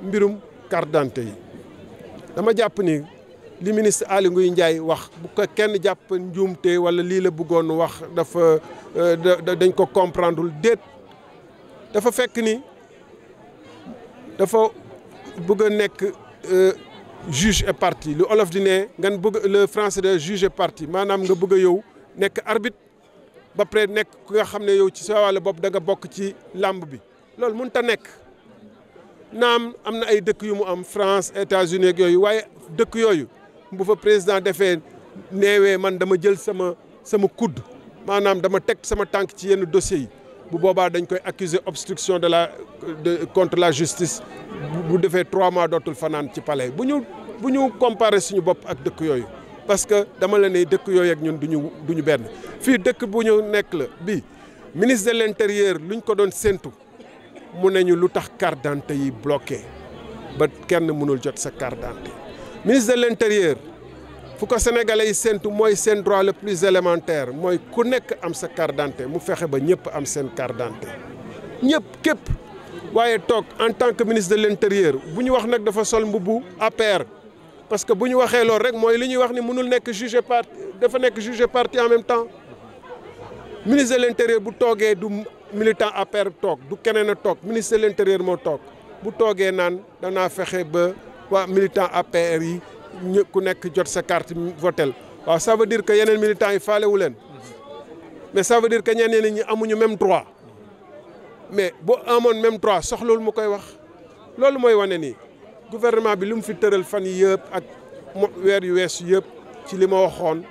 mbirum carte d'identité yi dama jàpp ni li ministre Aly Ngouille Ndiaye wax bu ko kenn jàpp njuumte wala lii la bëggoon wax dafa dañ ko comprendre déet dafa fekk ni dafa bëgg a nekk juge et partie lu olof di ne ngan bëgg le français de juge et partie maanaam nga bëgg a yow nekk arbitre ba pare nekk ku nga xam ne yow ci sa wàllu bopp da nga bokk ci làmb bi loolu mënut a nekk naam am na ay dëkk yu mu am France États-Unis ak yooyu waaye dëkk yooyu bu fa président defee neewee man dama jël sama coude maanaam dama teg sama tànk ci yenn dossiers yi bu boobaa dañ koy accuser obstruction contre la justice bu defee 3 mois dootul fanaan ci palais bu ñu comparer suñu bopp ak dëkk yooyu parce que dama la ne dëkk yooyu ak ñun duñu benn fii dëkk bu ñu nekk la bi ministre de l'intérieur luñ ko doon séntu mu nañu lu tax carte d'identité yi bloqué ba kenn mënul jot sa carte d'identité ministre de l'intérieur fu ko sénégalais yi séntu mooy seen droit le plus élémentaire mooy ku nekk am sa carte d'identité mu fexe ba ñëpp am seen carte d'identité ñëpp képp waaye toog en tant que ministre de l'intérieur bu ñu wax nag dafa sol mbubu APR parce que bu ñu waxee loolu rek mooy li ñuy wax ni mënul nekk juge et partie dafa nekk juge et partie en même temps ministre de l'intérieur bu toogee du militant APR toog du keneen a toog ministre de l'intérieur moo toog bu toogee naan danaa fexe ba waa militant APR yi ku nekk jot sa carte votel waaw ça veut dire que yeneen militants yi faalewu leen mais ça veut dire que ñeneen ñi amuñu même droit mais boo amoon même droit soxlawul mu koy wax loolu mooy wane ni gouvernement bi lu mu fi tëral fan yi yëpp ak weer yu weesu yëpp ci li ma waxoon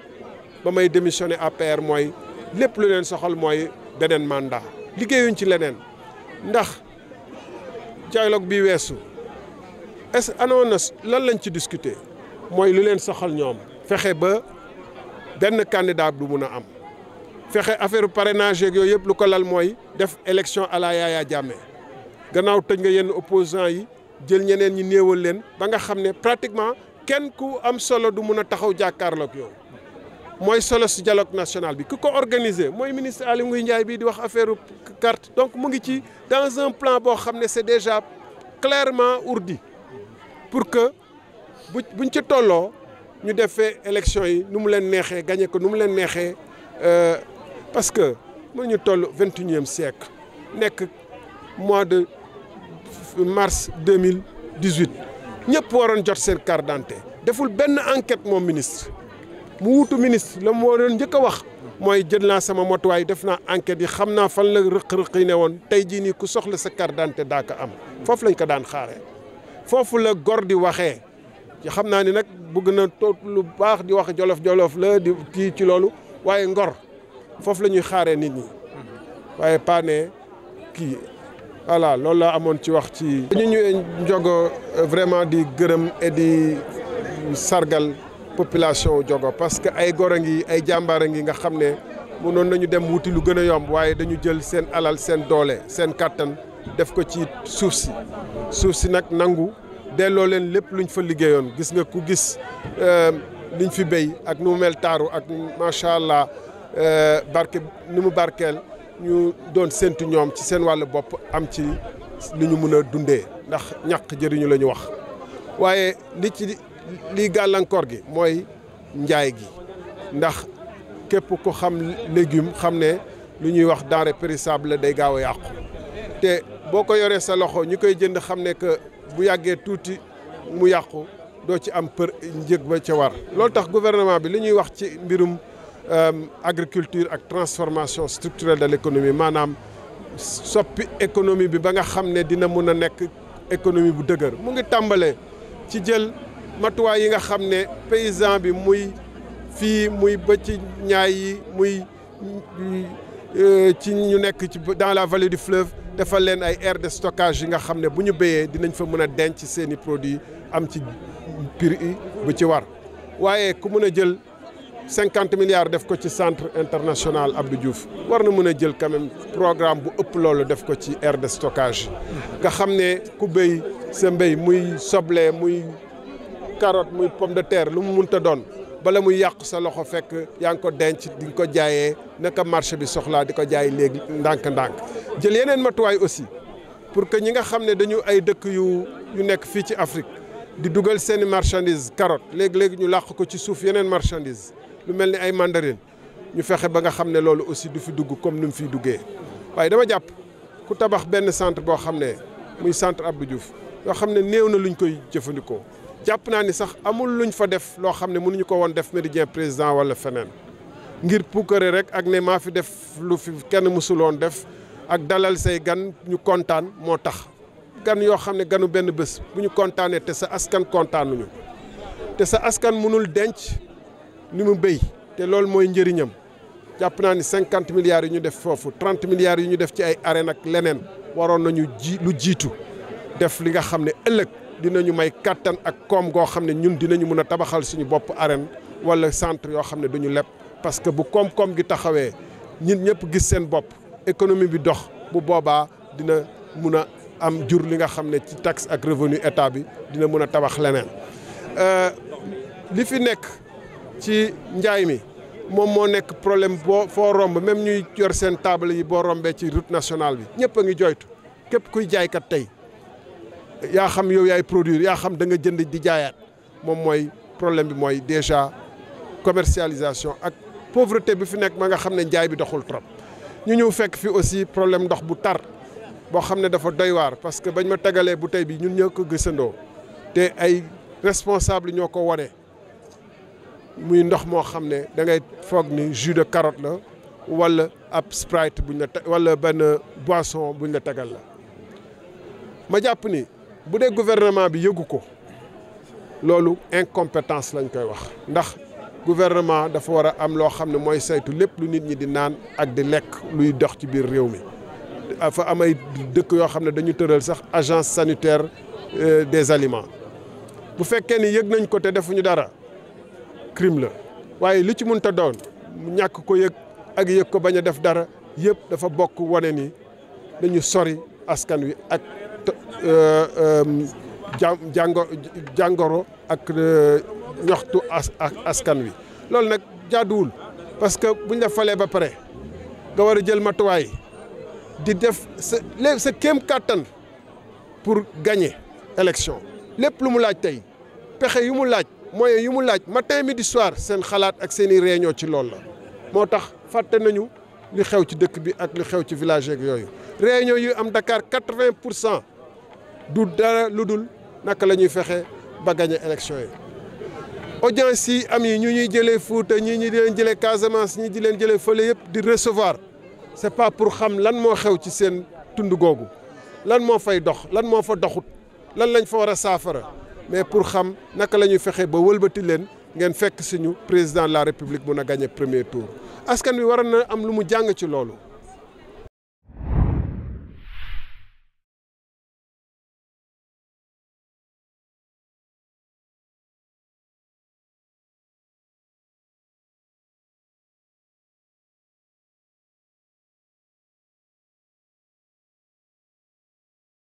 ba may démissionné APR mooy lépp lu leen soxal mooy beneen mandat liggéeyuñ ci leneen ndax dialogue bi weesu est-ce anonas lan lañ ci discuter mooy lu leen soxal ñoom fexe ba benn candidat du mun a am fexe affaire parrainage yeeg yooyu yëpp lu ko lal mooy def élection à la Yaya Jammeh gannaaw tëj nga yenn opposants yi jël ñeneen ñi néewal leen ba nga xam ne pratiquement kenn ku am solo du mun a taxaw jàkkaarloog yow mooy solo si dialogue national bi ku ko organiser mooy ministre Aly Ngouille Ndiaye bii di wax affaire carte donc mu ngi ci dans un plan boo xam ne c'est déjà clairement ourdi pour que buñ ci tolloo ñu defee élection yi nu mu leen neexee gagné ko nu mu leen neexee parce que mënuñu toll 21e siècle nekk mois de mars 2018 ñëpp waroon jot seen carte d'identité deful benn enquête moom ministre mu wutu ministre la moo doon njëkk a wax mooy jël naa sama motuwaay def naa enquête yi xam naa fan la rëq-rëq yi ne woon tey jii nii ku soxla sa carte d'identité daa ko am foofu lañ ko daan xaaree foofu la gor di waxee xam naa ni nag bëgg na toog lu baax di wax jolof-jolof la di kii ci loolu waaye ngor foofu la ñuy xaaree nit ñi waaye pas ne kii voilà loolu laa amoon ci wax ci ñu ñëwee Diogo vraiment di gërëm et di sargal population Diogo parce que ay gor a ngi ay jàmbaar a ngi nga xam ne mënoon nañu dem wuti lu gën a yomb waaye dañu jël seen alal seen doole seen kàttan def ko ci suuf si nag nangu delloo leen lépp luñ fa liggéeyoon gis nga ku gis liñ fi béy ak nu mu mel taaru ak macha allah barke ni mu barkeel ñu doon séntu ñoom ci seen wàllu bopp am ci li ñu mën a dundee ndax ñàkk jëriñu la ñu wax waaye li gàllankoor gi mooy njaay gi ndax képp ku xam légume xam ne lu ñuy wax denrée périssable day gaaw a yàqu te boo ko yoree sa loxo ñi koy jënd xam ne que bu yàggee tuuti mu yàqu doo ci am njëg ba ca war loolu tax gouvernement bi li ñuy wax ci mbirum agriculture ak transformation structurelle de l'économie maanaam soppi économie bi ba nga xam ne dina mun a nekk économie bu dëgër mu ngi tàmbalee ci jël matuwaay yi nga xam ne paysan bi muy fii muy ba ci ñaay yi muy ci ñu nekk ci dans la vallée du fleuve defal leen ay aires de stockage yi nga xam ne bu ñu béyee dinañ fa mën a denc seeni produits am ci prix bu ci war waaye ku mën a jël 50 milliards def ko ci centre international Abdou Diouf war na mën a jël quand même programme bu ëpp loolu def ko ci aire de stockage nga xam ne ku béy sa mbéy muy soble muy carotte muy pomme de terre lu mu mënta doon bala muy yàqu sa loxo fekk yaa ngi ko denc di nga ko jaayee naka marché bi soxlaa di ko jaay léegi ndànk-ndànk jël yeneen matuwaay aussi pour que ñi nga xam ne dañu ay dëkk yu nekk fii ci Afrique di dugal seeni marchandise carotte léegi-léegi ñu làq ko ci suuf yeneen marchandise lu mel ni ay mandarine ñu fexe ba nga xam ne loolu aussi du fi dugg comme ni mu fiy duggee waaye dama jàpp ku tabax benn centre boo xam ne muy centre Abdou Diouf yoo xam ne néew na luñ koy jëfandikoo jàpp naa ni sax amul luñ fa def loo xam ne mënuñu ko woon def Méridien Président wala feneen ngir puukare rek ak ne maa fi def lu fi kenn mësuloon def ak dalal say gan ñu kontaan moo tax gan yoo xam ne ganu benn bés bu ñu kontaanee te sa askan kontaanuñu te sa askan mënul denc ni mu béy te loolu mooy njëriñam jàpp naa ni 50 milliards yi ñu def foofu 30 milliards yi ñu def ci ay arène ak leneen waroon nañu lu jiitu def li nga xam ne ëllëg dinañu may kattan ak koom goo xam ne ñun dinañu mën a tabaxal suñu bopp arène wala centre yoo xam ne duñu leb parce que bu koom-koom gi taxawee ñun ñëpp gis seen bopp économie bi dox bu boobaa dina mun a am jur li nga xam ne ci taxe ak revenu état bi dina mën a tabax leneen li fi nekk ci njaay mi moom moo nekk problème boo foo romb même ñuy yor seen table yi boo rombee ci route nationale bi ñëpp a ngi joytu képp kuy jaaykat tey yaa xam yow yaay produire yaa xam da nga jënd di jaayaat moom mooy problème bi mooy déjà commercialisation ak pauvreté bi fi nekk ma nga xam ne njaay bi doxul trop ñu ñëw fekk fi aussi problème ndox bu tar boo xam ne dafa doy waar parce que bañ ma tegalee bouteille bi ñun ñoo ko gisandoo te ay responsable ñoo ko wane muy ndox moo xam ne da ngay foog ni jus de carotte la wala ab Sprite buñ la wala benn boisson buñ la tegal la ma jàpp ni bu dee gouvernement bi yëgu ko loolu incompétence lañ koy wax ndax gouvernement dafa war a am loo xam ne mooy saytu lépp lu nit ñi di naan ak di lekk luy dox ci biir réew mi dafa am ay dëkk yoo xam ne dañu tëral sax agence sanitaire des aliments bu fekkee ni yëg nañ ko te defuñu dara crime la waaye li ci mënta doon ñàkk ko yëg ak yëg ko bañ a def dara yëpp dafa bokk wane ni dañu sori askan wi ak jàngoro ak ñoxtu askan wi loolu nag jaaduwul parce que buñ la falee ba pare nga war a jël matuwaay di def sa kéem kàttan pour gagner élection lépp lu mu laaj tey pexe yu mu laaj moyens yu mu laaj matin midi soir seen xalaat ak seen i réunion ci loolu la moo tax fàtte nañu li xew ci dëkk bi ak li xew ci village yeeg yooyu réunion yu am Dakar 80% du dara lu dul naka la ñuy fexe ba gagner élection yi audience yi am yi ñu ñuy jëlee Fuuta ñii ñi di leen jëlee Casamance ñii di leen jëlee fële yëpp di recevoir c'est pas pour xam lan moo xew ci seen tund googu lan moo fay dox lan moo fa doxut lan lañ fa war a saafara mais pour xam naka la ñuy fexe ba wëlbati leen ngeen fekk suñu président de la république mun a gagner premier tour askan wi war na am lu mu jàng ci loolu